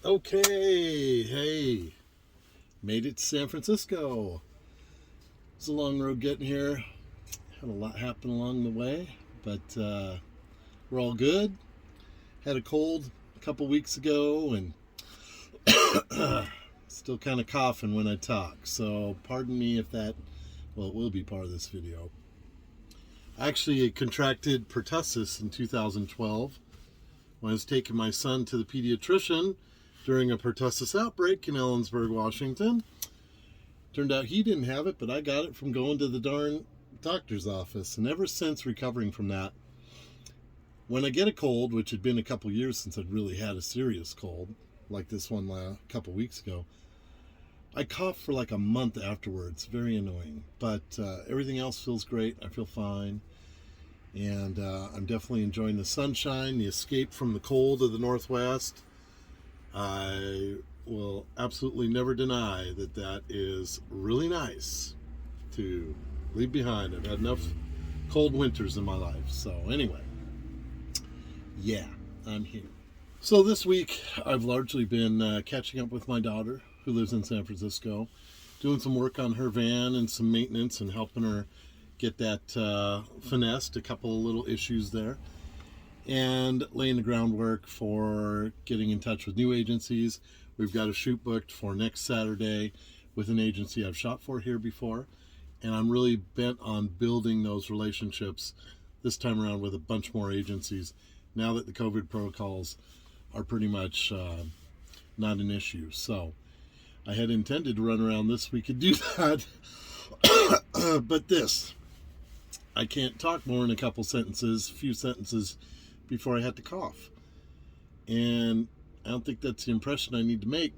Okay, hey, made it to San Francisco. It's a long road getting here. Had a lot happen along the way, but we're all good. Had a cold a couple weeks ago and still kind of coughing when I talk. So pardon me if that, well, it will be part of this video. I actually contracted pertussis in 2012 when I was taking my son to the pediatrician during a pertussis outbreak in Ellensburg, Washington. Turned out he didn't have it, but I got it from going to the darn doctor's office. And ever since recovering from that, when I get a cold, which had been a couple years since I'd really had a serious cold, like this one a couple weeks ago, I cough for like a month afterwards. Very annoying. But everything else feels great. I feel fine. And I'm definitely enjoying the sunshine, the escape from the cold of the Northwest. I will absolutely never deny that that is really nice to leave behind. I've had enough cold winters in my life. So anyway, yeah, I'm here. So this week I've largely been catching up with my daughter who lives in San Francisco, doing some work on her van and some maintenance and helping her get that finessed, a couple of little issues there, and laying the groundwork for getting in touch with new agencies. We've got a shoot booked for next Saturday with an agency I've shot for here before, and I'm really bent on building those relationships this time around with a bunch more agencies now that the COVID protocols are pretty much not an issue. So I had intended to run around this week and do that, but I can't talk more than a few sentences before I had to cough. And I don't think that's the impression I need to make.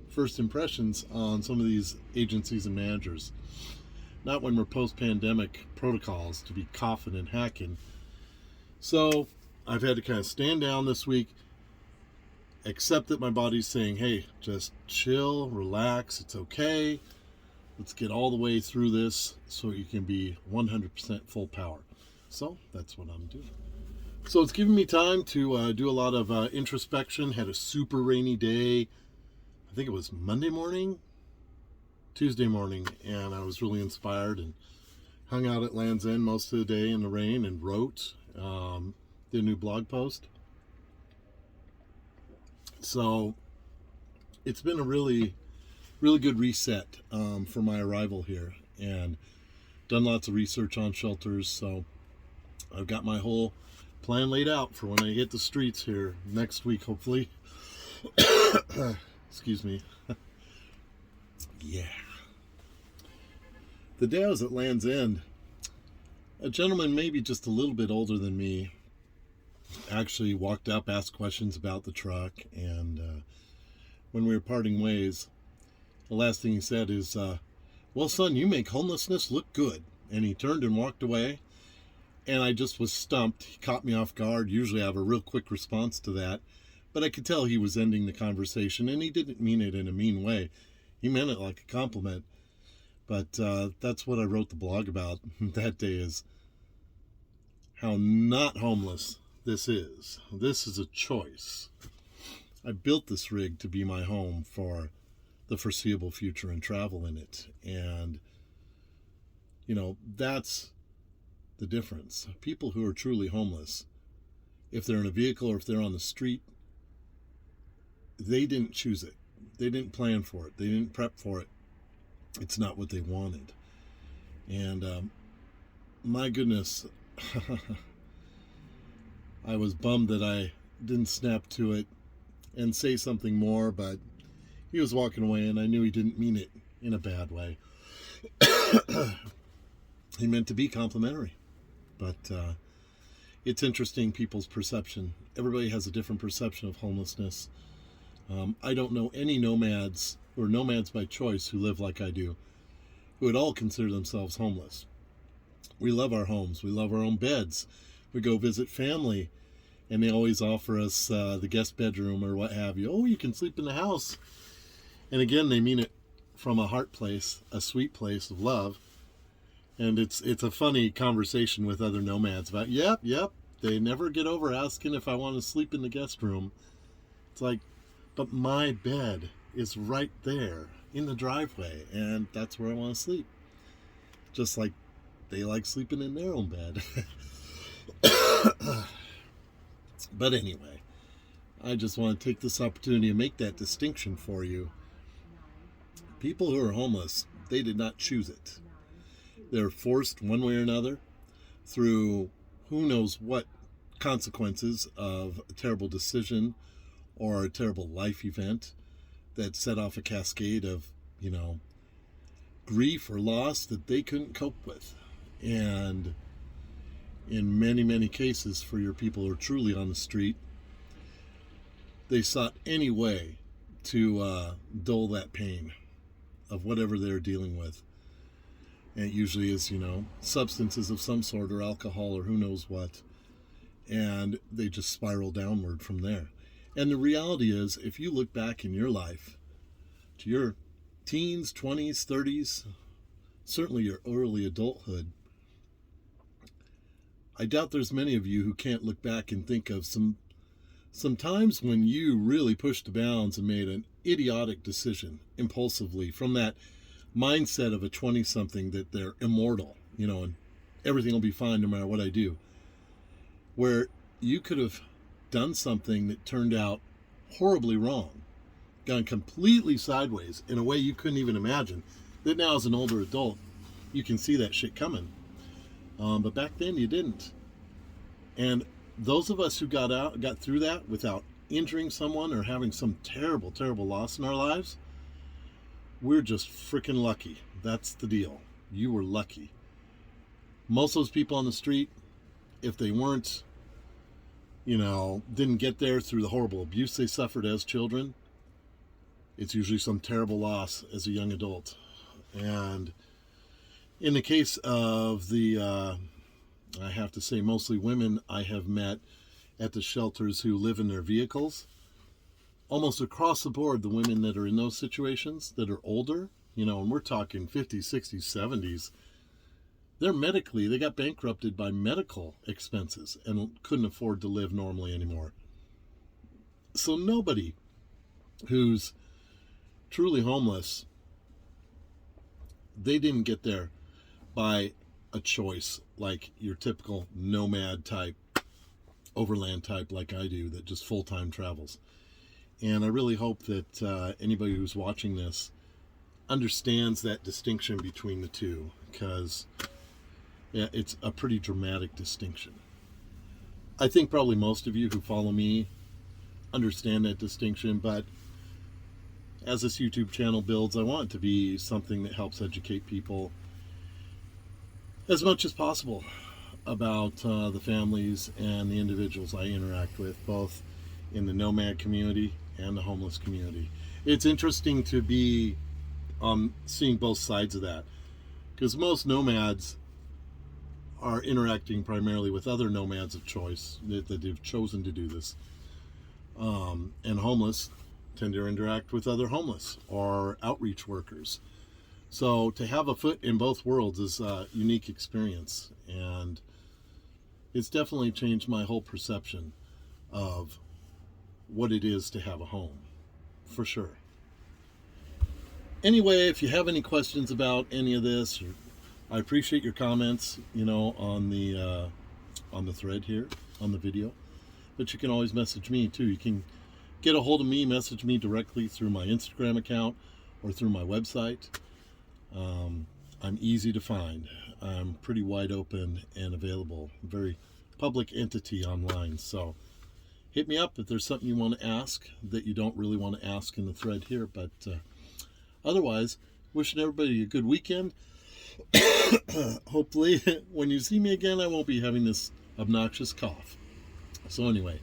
First impressions on some of these agencies and managers. Not when we're post-pandemic protocols to be coughing and hacking. So I've had to kind of stand down this week, accept that my body's saying, hey, just chill, relax, it's okay. Let's get all the way through this so you can be 100% full power. So that's what I'm doing. So it's given me time to do a lot of introspection. Had a super rainy day. I think it was Tuesday morning, and I was really inspired and hung out at Land's End most of the day in the rain and wrote. Did a new blog post. So it's been a really good reset for my arrival here, and done lots of research on shelters. So I've got my whole plan laid out for when I hit the streets here next week, hopefully. Excuse me. Yeah. The day I was at Land's End, a gentleman maybe just a little bit older than me actually walked up, asked questions about the truck, and when we were parting ways, the last thing he said is, well, son, you make homelessness look good. And he turned and walked away, and I just was stumped. He caught me off guard. Usually I have a real quick response to that, but I could tell he was ending the conversation, and he didn't mean it in a mean way. He meant it like a compliment. But that's what I wrote the blog about that day, is how not homeless this is. This is a choice. I built this rig to be my home for the foreseeable future and travel in it. And, that's the difference. People who are truly homeless, if they're in a vehicle or if they're on the street, they didn't choose it. They didn't plan for it. They didn't prep for it. It's not what they wanted. And my goodness, I was bummed that I didn't snap to it and say something more, but he was walking away, and I knew he didn't mean it in a bad way. He meant to be complimentary. But it's interesting, people's perception. Everybody has a different perception of homelessness. I don't know any nomads, or nomads by choice, who live like I do, who would all consider themselves homeless. We love our homes. We love our own beds. We go visit family, and they always offer us the guest bedroom or what have you. Oh, you can sleep in the house. And again, they mean it from a heart place, a sweet place of love. And it's a funny conversation with other nomads about, yep, they never get over asking if I want to sleep in the guest room. It's like, but my bed is right there in the driveway, and that's where I want to sleep. Just like they like sleeping in their own bed. But anyway, I just want to take this opportunity to make that distinction for you. People who are homeless, they did not choose it. They're forced one way or another through who knows what consequences of a terrible decision or a terrible life event that set off a cascade of, grief or loss that they couldn't cope with. And in many, many cases, for your people who are truly on the street, they sought any way to dull that pain of whatever they're dealing with. And it usually is, substances of some sort, or alcohol, or who knows what. And they just spiral downward from there. And the reality is, if you look back in your life to your teens, 20s, 30s, certainly your early adulthood, I doubt there's many of you who can't look back and think of some times when you really pushed the bounds and made an idiotic decision impulsively from that mindset of a 20-something that they're immortal, and everything will be fine no matter what I do. Where you could have done something that turned out horribly wrong, gone completely sideways in a way you couldn't even imagine, that now as an older adult, you can see that shit coming. But back then you didn't. And those of us who got through that without injuring someone or having some terrible, terrible loss in our lives, we're just freaking lucky. That's the deal. You were lucky. Most of those people on the street, if they weren't, didn't get there through the horrible abuse they suffered as children, it's usually some terrible loss as a young adult. And in the case of the, I have to say mostly women I have met at the shelters who live in their vehicles, almost across the board, the women that are in those situations that are older, and we're talking 50s, 60s, 70s, they got bankrupted by medical expenses and couldn't afford to live normally anymore. So nobody who's truly homeless, they didn't get there by a choice like your typical nomad type, overland type like I do, that just full-time travels. And I really hope that anybody who's watching this understands that distinction between the two, because it's a pretty dramatic distinction. I think probably most of you who follow me understand that distinction, but as this YouTube channel builds, I want it to be something that helps educate people as much as possible about the families and the individuals I interact with, both in the nomad community and the homeless community. It's interesting to be seeing both sides of that, because most nomads are interacting primarily with other nomads of choice that have chosen to do this, and homeless tend to interact with other homeless or outreach workers. So to have a foot in both worlds is a unique experience, and it's definitely changed my whole perception of what it is to have a home, for sure. Anyway, if you have any questions about any of this, I appreciate your comments, on the thread here, on the video. But you can always message me too. You can get a hold of me, message me directly through my Instagram account or through my website. I'm easy to find. I'm pretty wide open and available. Very public entity online. So hit me up if there's something you want to ask that you don't really want to ask in the thread here. But otherwise, wishing everybody a good weekend. Hopefully, when you see me again, I won't be having this obnoxious cough. So anyway,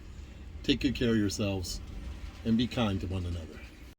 take good care of yourselves and be kind to one another.